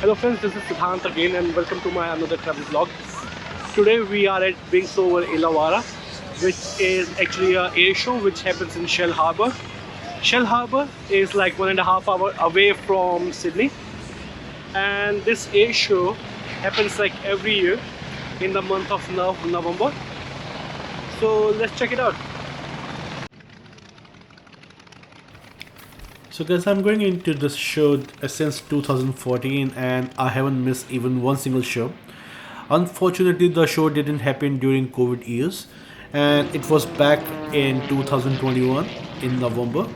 Hello friends, this is Siddhant again and welcome to my another travel vlog. Today we are at Wings Over Illawarra, which is actually a air show which happens in Shell Harbour. Shell Harbour is like 1.5 hours away from Sydney, and this air show happens like every year in the month of November. So let's check it out. So guys, I'm going into this show since 2014 and I haven't missed even one single show. Unfortunately, the show didn't happen during COVID years and it was back in 2021 in November.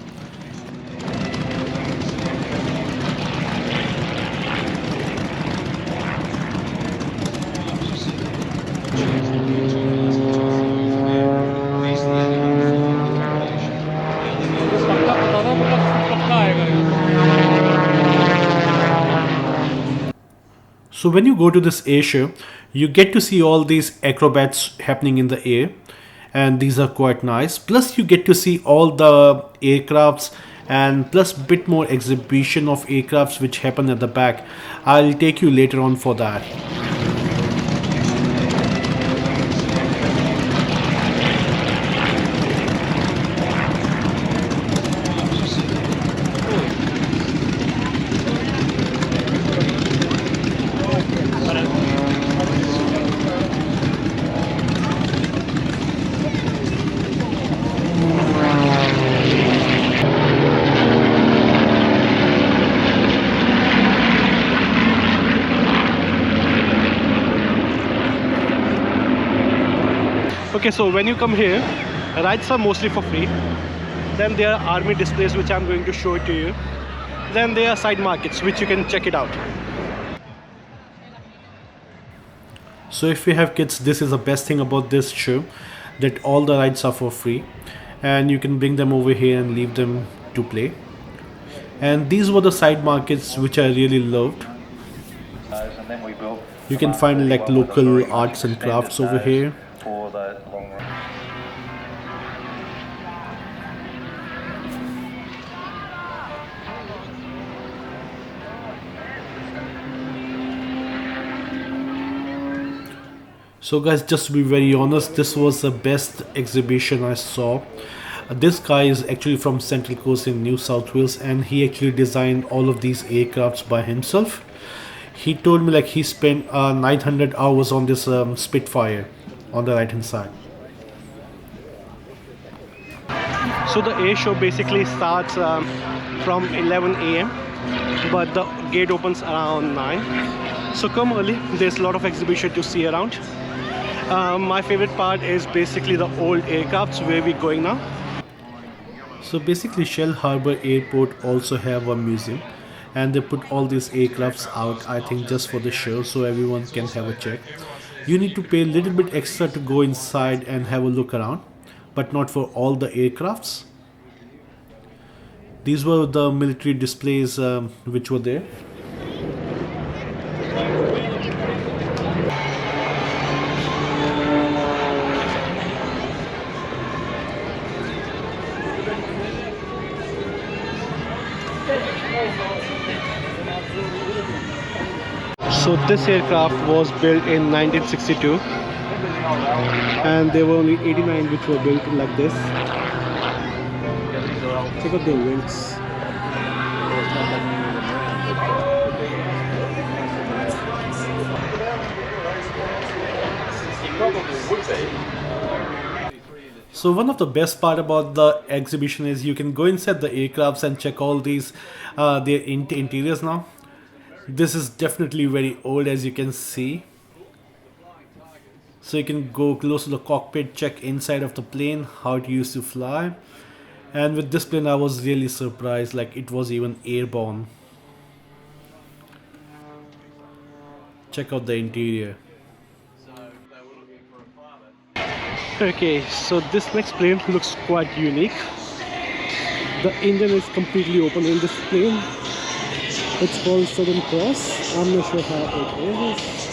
So when you go to this air show, you get to see all these acrobats happening in the air, and these are quite nice. Plus you get to see all the aircrafts and plus bit more exhibition of aircrafts which happen at the back. I'll take you later on for that. Okay, so when you come here, rides are mostly for free. Then there are army displays which I'm going to show it to you. Then there are side markets which you can check it out. So if you have kids, this is the best thing about this show, that all the rides are for free and you can bring them over here and leave them to play. And these were the side markets which I really loved. You can find like local arts and crafts over here. So guys, just to be very honest, this was the best exhibition I saw. This guy is actually from Central Coast in New South Wales and he actually designed all of these aircrafts by himself. He told me like he spent 900 hours on this Spitfire on the right hand side. So the air show basically starts from 11 a.m. but the gate opens around 9. So come early, there's a lot of exhibition to see around. My favorite part is basically the old aircrafts where we're going now. So basically Shell Harbour Airport also have a museum and they put all these aircrafts out, I think just for the show, so everyone can have a check. You need to pay a little bit extra to go inside and have a look around, but not for all the aircrafts. These were the military displays which were there. So this aircraft was built in 1962 and there were only 89 which were built like this. Check out the wings. So one of the best part about the exhibition is you can go inside the aircrafts and check all these their interiors now. This is definitely very old, as you can see. So you can go close to the cockpit, check inside of the plane, how it used to fly. And with this plane, I was really surprised, like it was even airborne. Check out the interior. Okay, so this next plane looks quite unique. The engine is completely open in this plane. It's called Southern Cross. I'm not sure how it is.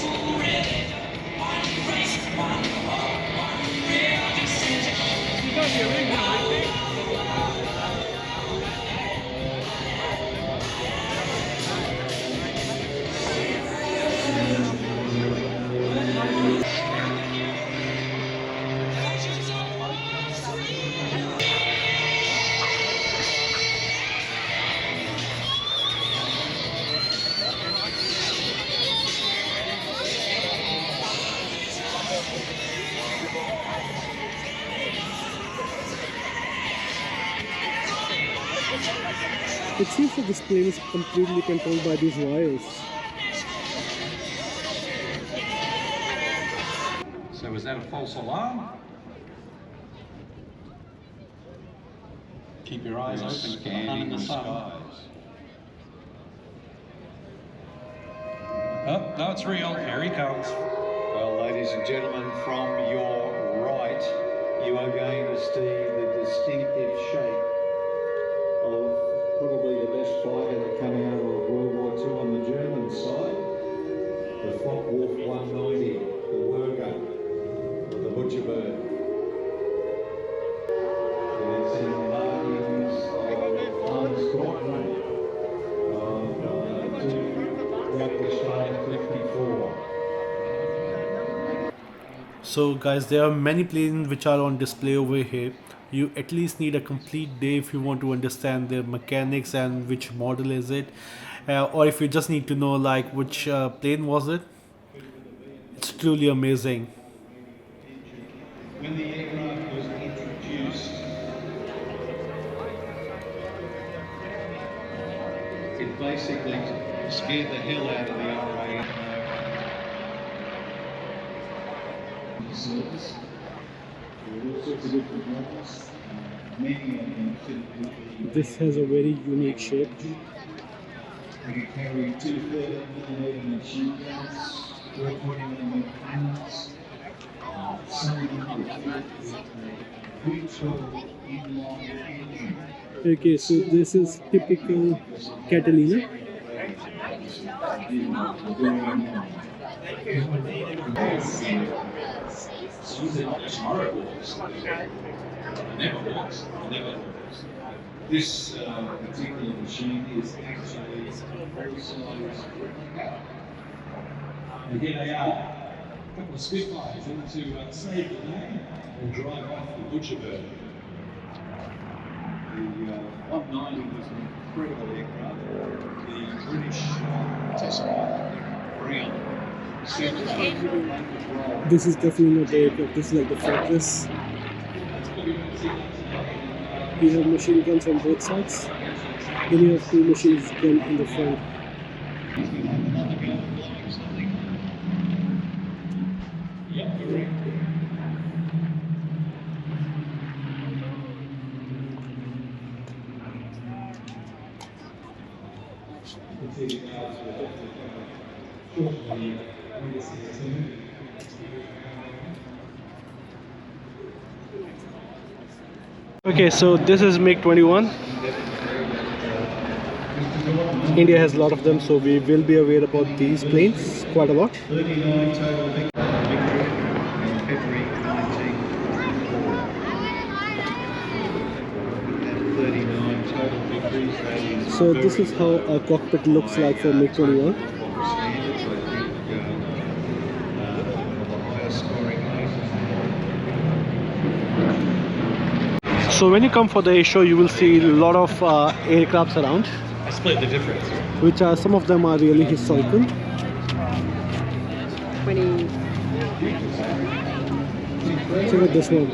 It seems that this plane is completely controlled by these wires. So was that a false alarm? Keep your eyes open for the sun in the sun. Oh, no, it's real. Here he comes. Well, ladies and gentlemen, from your right, you are going to see the distinctive shape of probably the best fighter to come out of World War II on the German side, the Focke-Wulf 190, the Worker, the Butcherbird. It's in markings of Hans Gottman of Jagdgestein 54. So guys, there are many planes which are on display over here. You at least need a complete day if you want to understand the mechanics and which model is it, or if you just need to know like which plane was it. It's truly amazing. When the aircraft was introduced, it basically scared the hell out of the RAF. Service. All sorts of different models. Many of them fit with the. This has a very unique shape. They can carry 230mm machine guns, 420mm cannons. Some of them are fit with a V12 inline engine. Okay, so this is typical Catalina. They're not just horrible. It never was. It never was. This particular machine is actually full-size replica. And here they are. A couple of Spitfires in to save the day and drive off the Butcherbird. The 190 was an incredible aircraft. The British test pilot, Brown, set it This is definitely not the aircraft. This is like the fortress. You have machine guns on both sides. Then you have two machine guns in the front. Yep, correct. Okay, so this is MiG-21. India has a lot of them, so we will be aware about these planes quite a lot. 39 total victory in February 1944. And 39 total victories. So this is how a cockpit looks like for MiG-21. Standards, I think, one of the highest scoring races. So when you come for the air show, you will see a lot of aircrafts around, I split the difference. which are some of them are really historical. 20. Check out this one.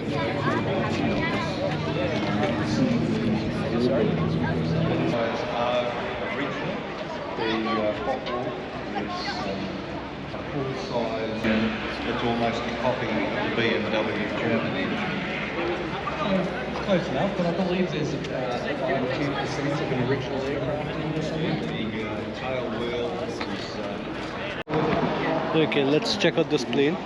The Focke-Wulf is a full-size It's almost a copy of the BMW German engine. Close enough, but I believe there's a few percent of an original aircraft in or something. The tail wheel is Okay, let's check out this plane.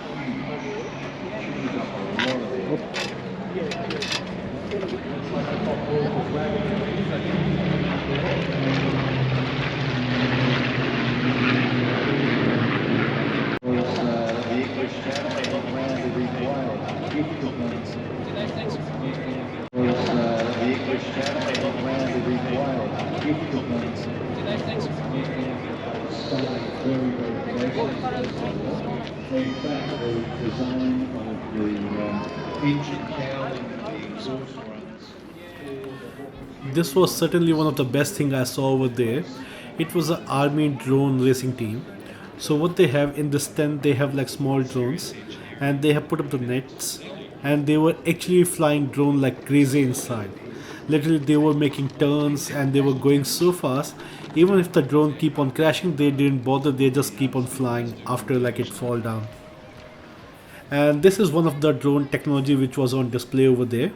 the English channel landed in Wales. The English channel landed in Wales. Very, very close. In fact, the design of the engine cowling and the exhaust runs. This was certainly one of the best thing I saw over there. It was an army drone racing team. So what they have in this tent, they have like small drones, and they have put up the nets, and they were actually flying drone like crazy inside. Literally they were making turns and they were going so fast. Even if the drone keep on crashing, they didn't bother, they just keep on flying after like it fall down. And this is one of the drone technology which was on display over there.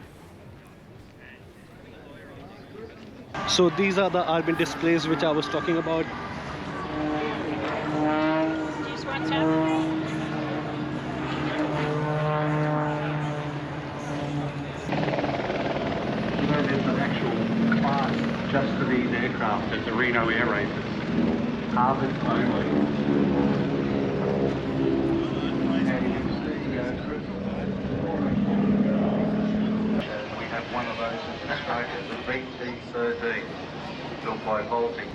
So these are the urban displays which I was talking about. There's an actual class just for these aircraft at the Reno Air Races. Harvard only. And you can see, we have one of those in Australia, the BT-13, built by Volti.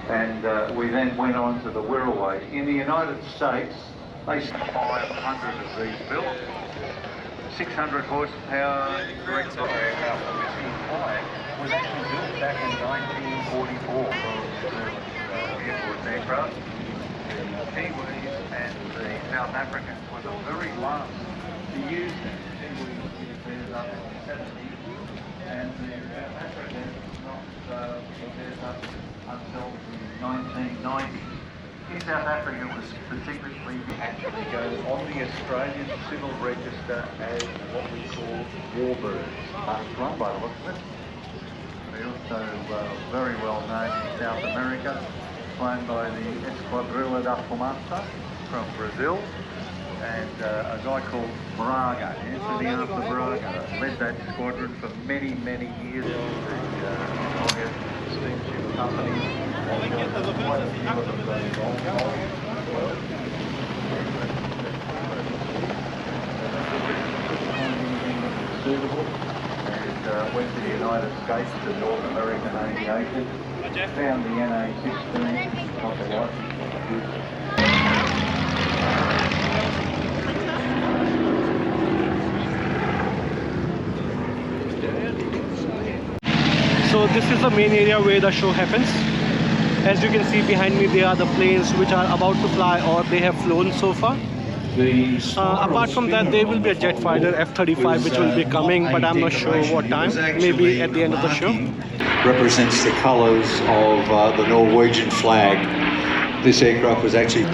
And we then went on to the Wirraway. In the United States, they 500 of these built. 600 horsepower direct aircraft was actually built back in 1944 for Air Force aircraft. The Kiwis and the South Africans were the very last to use them. The Kiwis used up in the 70s and the South Africans not theirs up until the 1990s. In South Africa was particularly actually goes on the Australian Civil Register as what we call warbirds. Run by the looks of it. They're also very well known in South America, flown by the Esquadrilla da Fumaça from Brazil, and a guy called Braga, Anthony Arthur Braga, led that squadron for many, many years. The steamship company. Quite a few of them going on. Suitable, and went to the United States to North American Aviation, found the NA-16, got the license. So this is the main area where the show happens. As you can see behind me, there are the planes which are about to fly or they have flown so far. Apart from that, there will be a jet fighter F-35 which will be coming, but I'm not sure what time, maybe at the end of the show. Represents the colours of the Norwegian flag. This aircraft was actually...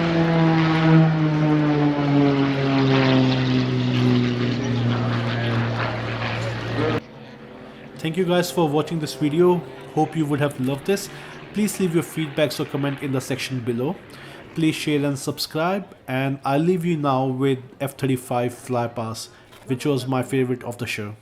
Thank you guys for watching this video. Hope you would have loved this. Please leave your feedbacks or comment in the section below. Please share and subscribe, and I'll leave you now with F-35 Flypass, which was my favorite of the show.